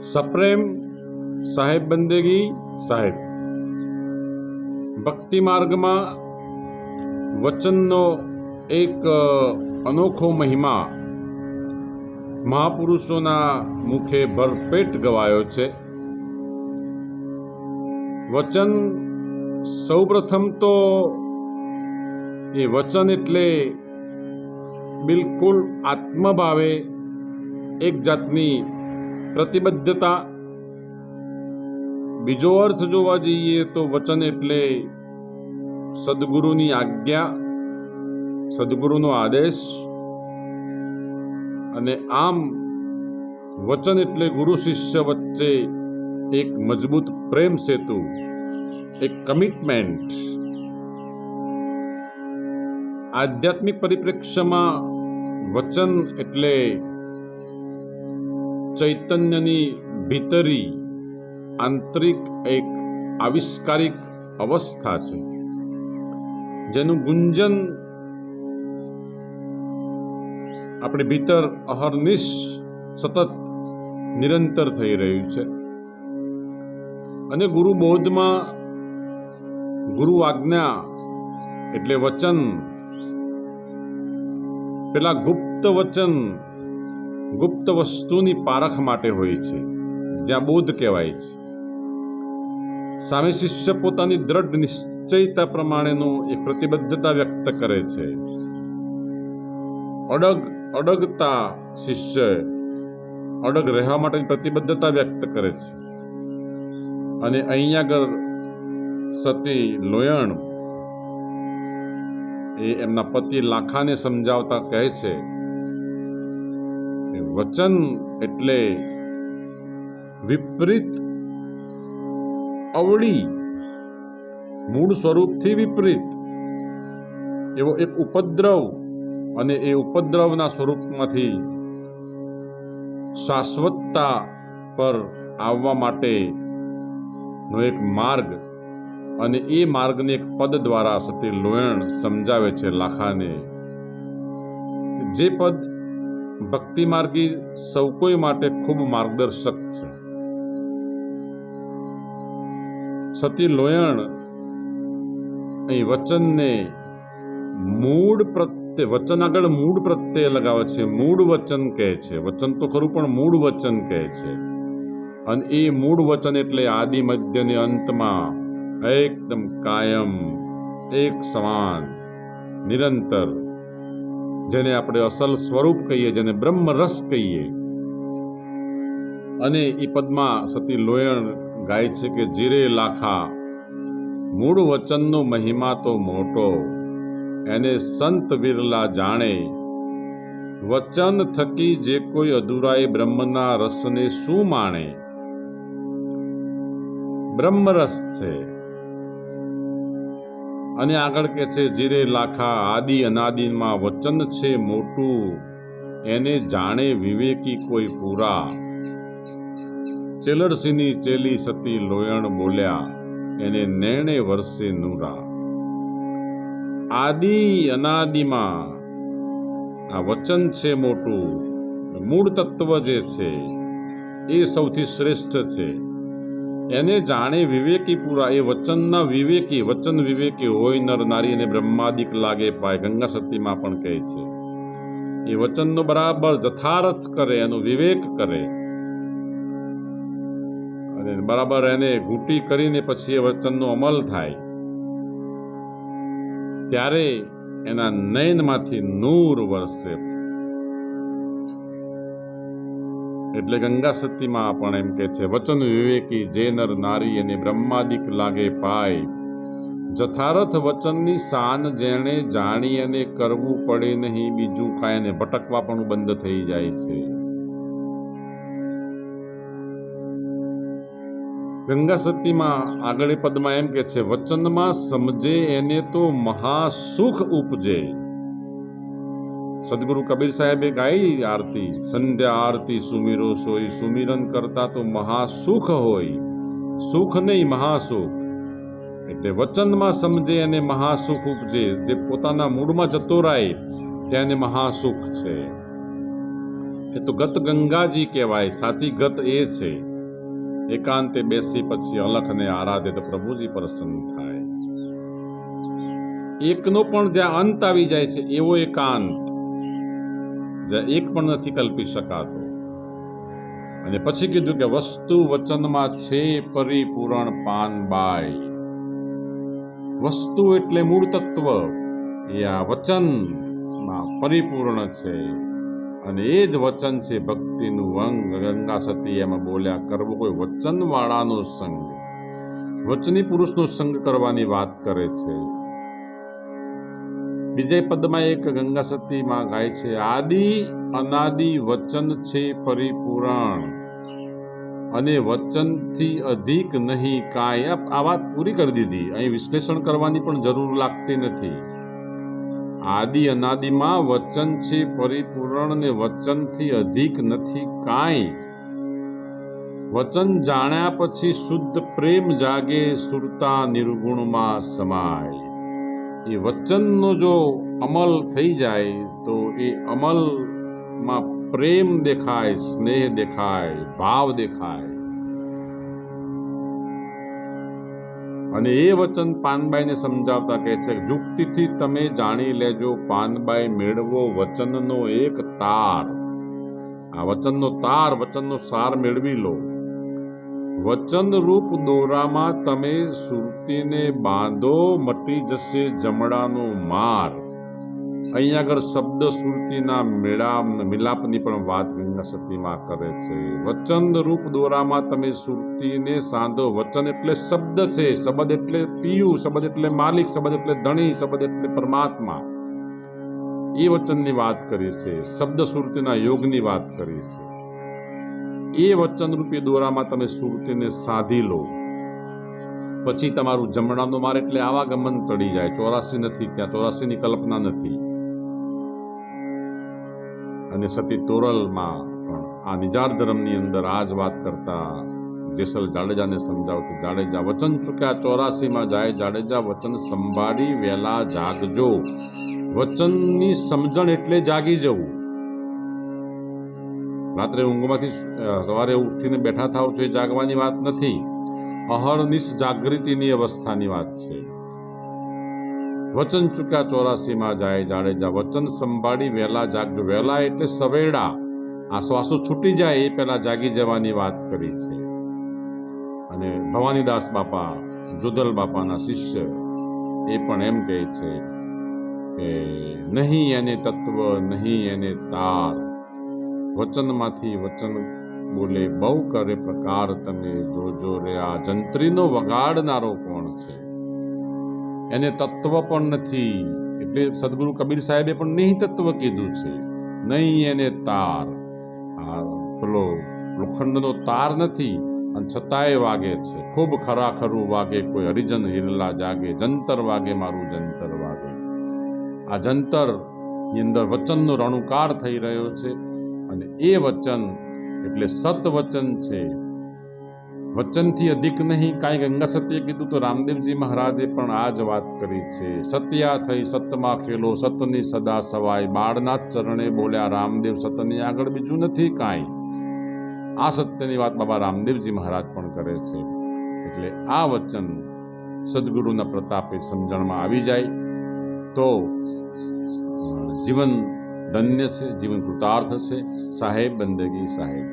સપ્રેમ સાહેબ બંદેગી સાહેબ ભક્તિ માર્ગમાં વચનનો એક અનોખો મહિમા મહાપુરુષોના મુખે ભરપેટ ગવાયો છે. વચન સૌપ્રથમ તો એ વચન એટલે બિલકુલ આત્મભાવે એક જાતની પ્રતિબદ્ધતા. બીજો અર્થ જોવા જઈએ તો વચન એટલે સદગુરુની આજ્ઞા, સદગુરુનો આદેશ. અને આમ વચન એટલે ગુરુ શિષ્ય વચ્ચે એક મજબૂત પ્રેમ સેતુ, એક કમિટમેન્ટ. આધ્યાત્મિક પરિપ્રેક્ષ્યમાં વચન એટલે ચૈતન્યની ભીતરી આંતરિક એક આવિષ્કારિક અવસ્થા છે, જેનું ગુંજન આપણી ભીતર અહર્નિશ સતત નિરંતર થઈ રહ્યું છે. અને ગુરુબોધમાં ગુરુ આજ્ઞા એટલે વચન પેલા ગુપ્ત વચન ગુપ્ત વસ્તુની પારખ માટે હોય છે, જ્યાં બોધ કહેવાય છે. સામે શિષ્ય પોતાની દ્રઢ નિશ્ચયતા પ્રમાણેનું એક પ્રતિબદ્ધતા વ્યક્ત કરે છે. અડગતા શિષ્ય અડગ રહેવા માટેની પ્રતિબદ્ધતા વ્યક્ત કરે છે. અને અહીંયા આગળ સતી લોયણ એ એમના પતિ લાખાને સમજાવતા કહે છે કે વચન એટલે વિપરીત અવળી, મૂળ સ્વરૂપથી વિપરીત એવો એક ઉપદ્રવ, અને એ ઉપદ્રવના સ્વરૂપમાંથી શાશ્વતતા પર આવવા માટેનો એક માર્ગ, અને એ માર્ગને એક પદ દ્વારા સતી લોયણ સમજાવે છે લાખાને. જે પદ ભક્તિ માર્ગી સૌ કોઈ માટે ખૂબ માર્ગદર્શક છે. સતી લોયણ અહીં વચનને મૂળ પ્રત્યે, વચન આગળ મૂળ પ્રત્યે લગાવે છે. મૂળ વચન કહે છે. વચન તો ખરું, પણ મૂળ વચન કહે છે. અને એ મૂળ વચન એટલે આદિ મધ્ય ને અંતમાં એકદમ કાયમ, એક સમાન, નિરંતર, જેને આપણે અસલ સ્વરૂપ કહીએ, જેને બ્રહ્મ રસ કહીએ. અને એ પદમાં સતી લોયણ ગાય છે કે જીરે લાખા મૂળ વચનનો મહિમા તો મોટો, એને સંત વિરલા જાણે. વચન થકી જે કોઈ અધૂરાય બ્રહ્મના રસને શું માણે. બ્રહ્મરસ છે. અને આગળ કે છે જીરે લાખા આદિ અનાદિમાં વચન છે મોટું, એને જાણે વિવેકી કોઈ પૂરા. ચેલરસિંહની ચેલી સતી લોયણ બોલ્યા, એને નેણે વર્ષે નુરા. આદિ અનાદિમાં આ વચન છે મોટું, મૂળ તત્વ જે છે એ સૌથી શ્રેષ્ઠ છે. એને જાણે વિવેકી પૂરા. એ વચનના વિવેકી, વચન વિવેકી હોય નર નારી, અને બ્રહ્માદિક લાગે પાય. ગંગા સતીમાં પણ કહે છે એ વચનનો બરાબર જથાર્થ કરે, એનો વિવેક કરે, અને બરાબર એને ઘૂંટી કરીને પછી એ વચનનો અમલ થાય, ત્યારે એના નયનમાંથી નૂર વરસે. એટલે ગંગા સતીમાં પણ એમ કે છે વચન વિવેકી જે નર નારી, અને બ્રહ્માદિક લાગે પાય. જથારથ વચનની શાન જેણે જાણી, અને કરવું પડે નહીં બીજું કાંઈ, ને ભટકવા પણ બંધ થઈ જાય છે. ગંગા સતીમાં આગળ પદમાં એમ કે છે વચનમાં સમજે એને તો મહાસુખ ઉપજે. સદગુરુ કબીર સાહેબે ગાઈ આરતી, સંધ્યા આરતી સુમીરો સોઈ. સુમિરન કરતા તો મહાસુખ હોય, સુખ નહીં મહાસુખ. એટલે વચનમાં સમજે એને મહાસુખ ઉપજે. જે પોતાના મૂળમાં જતો રહે તેને મહાસુખ છે. એ તો ગત ગંગાજી કહેવાય. સાચી ગત એ છે એકાંતે બેસી પછી અલખને આરાધે તો પ્રભુજી પ્રસન્ન થાય. એકનો પણ જ્યાં અંત આવી જાય છે એવો એકાંત, જ્યાં એક પણ નથી કલ્પી શકાતો. અને પછી કીધું કે વસ્તુ વચનમાં છે પરિપૂરણ પાનબાઈ. વસ્તુ એટલે મૂળ તત્વ, એ આ વચનમાં પરિપૂર્ણ છે. અને એ જ વચન છે ભક્તિનું અંગ. ગંગા સતી એમાં બોલ્યા, કરવો કોઈ વચનવાળાનો સંગ. વચની પુરુષનો સંગ કરવાની વાત કરે છે. બીજે પદમાં એક ગંગા સતી માં ગાય છે, આદિ અનાદિ વચન છે પરિપૂરણ, અને વચનથી અધિક નહીં કાંઈ. આ વાત પૂરી કરી દીધી. અહીં વિશ્લેષણ કરવાની પણ જરૂર લાગતી નથી. આદિ અનાદિમાં વચન છે પરિપૂર્ણ ને વચનથી અધિક નથી કાંઈ. વચન જાણ્યા પછી શુદ્ધ પ્રેમ જાગે, સુરતા નિર્ગુણમાં સમાય. એ વચનનો જો અમલ થઈ જાય તો એ અમલમાં પ્રેમ દેખાય, સ્નેહ દેખાય, ભાવ દેખાય. અને એ વચન પાનબાઈને સમજાવતા કહે છે, જુક્તિથી તમે જાણી લેજો પાનબાઈ, મેળવો વચનનો એક તાર. આ વચનનો તાર, વચનનો સાર મેળવી લો. વચન રૂપ દોરામાં તમે સુરતીને બાંધો, મટી જશે જમડાનો માર. અહીં આગળ શબ્દ સુરતીના મિલાપની પણ વાત ગંગા સતીમાં કરે છે. વચન રૂપ દોરામાં તમે સુરતીને સાંધો. વચન એટલે શબ્દ છે. શબ્દ એટલે પિયું, શબ્દ એટલે માલિક, શબ્દ એટલે ધણી, શબ્દ એટલે પરમાત્મા. એ વચનની વાત કરી છે. શબ્દ સુરતીના યોગની વાત કરી છે. એ વચન રૂપી દોરામાં તમે સુરતીને સાધી લો, પછી તમારું જમણાનો માર એટલે આવાગમન ટળી જાય. 84 નથી ત્યાં, 84ની કલ્પના નથી. અને સતી તોરલમાં પણ આ નિજાર ધર્મની અંદર આ જ વાત કરતા જેસલ જાડેજાને સમજાવતું, જાડેજા વચન ચૂક્યા 84માં જાય, જાડેજા વચન સંભાળી વેલા જાગજો. વચનની સમજણ એટલે જાગી જવું. રાત્રે ઊંઘમાંથી સવારે ઉઠીને બેઠા થાવ છો એ જાગવાની વાત નથી. અહર્નિશ જાગૃતિની અવસ્થાની વાત છે. વચન ચૂક્યા 84માં જાય, જાડેજા વચન સંભાળી વેલા જાગજો. વેલા એટલે સવેડા. આ શ્વાસો છૂટી જાય એ પહેલા જાગી જવાની વાત કરી છે. અને ભવાનીદાસ બાપા, જોધલ બાપાના શિષ્ય, એ પણ એમ કહે છે કે નહીં એને તત્વ, નહીં એને તાર. વચનમાંથી વચન બોલે બહુ કરે પ્રકાર, તમે જોજો રે આ જંત્રીનો વગાડનારો કોણ છે. એને તત્વ પણ નથી. એટલે સદગુરુ કબીર સાહેબે પણ નહીં તત્વ કીધું છે. નહીં એને તાર. આ પેલો લોખંડનો તાર નથી અને છતાંય વાગે છે. ખૂબ ખરાખરું વાગે કોઈ હરિજન હિરલા જાગે, જંતર વાગે મારું જંતર વાગે. આ જંતરની અંદર વચનનો રણુકાર થઈ રહ્યો છે. અને એ વચન એટલે સત વચન છે. વચનથી અધિક નહીં કાંઈ. ગંગા સતીએ કીધું તો રામદેવજી મહારાજે પણ આ જ વાત કરી છે. સત્યા થઈ સતમાં ખેલો, સતની સદા સવાય. બાળના ચરણે બોલ્યા રામદેવ, સતની આગળ બીજું નથી કાંઈ. આ સત્યની વાત બાબા રામદેવજી મહારાજ પણ કરે છે. એટલે આ વચન સદગુરુના પ્રતાપે સમજણમાં આવી જાય તો જીવન ધન્ય છે, જીવન કૃતાર્થ છે. સાહેબ બંદગી સાહેબ.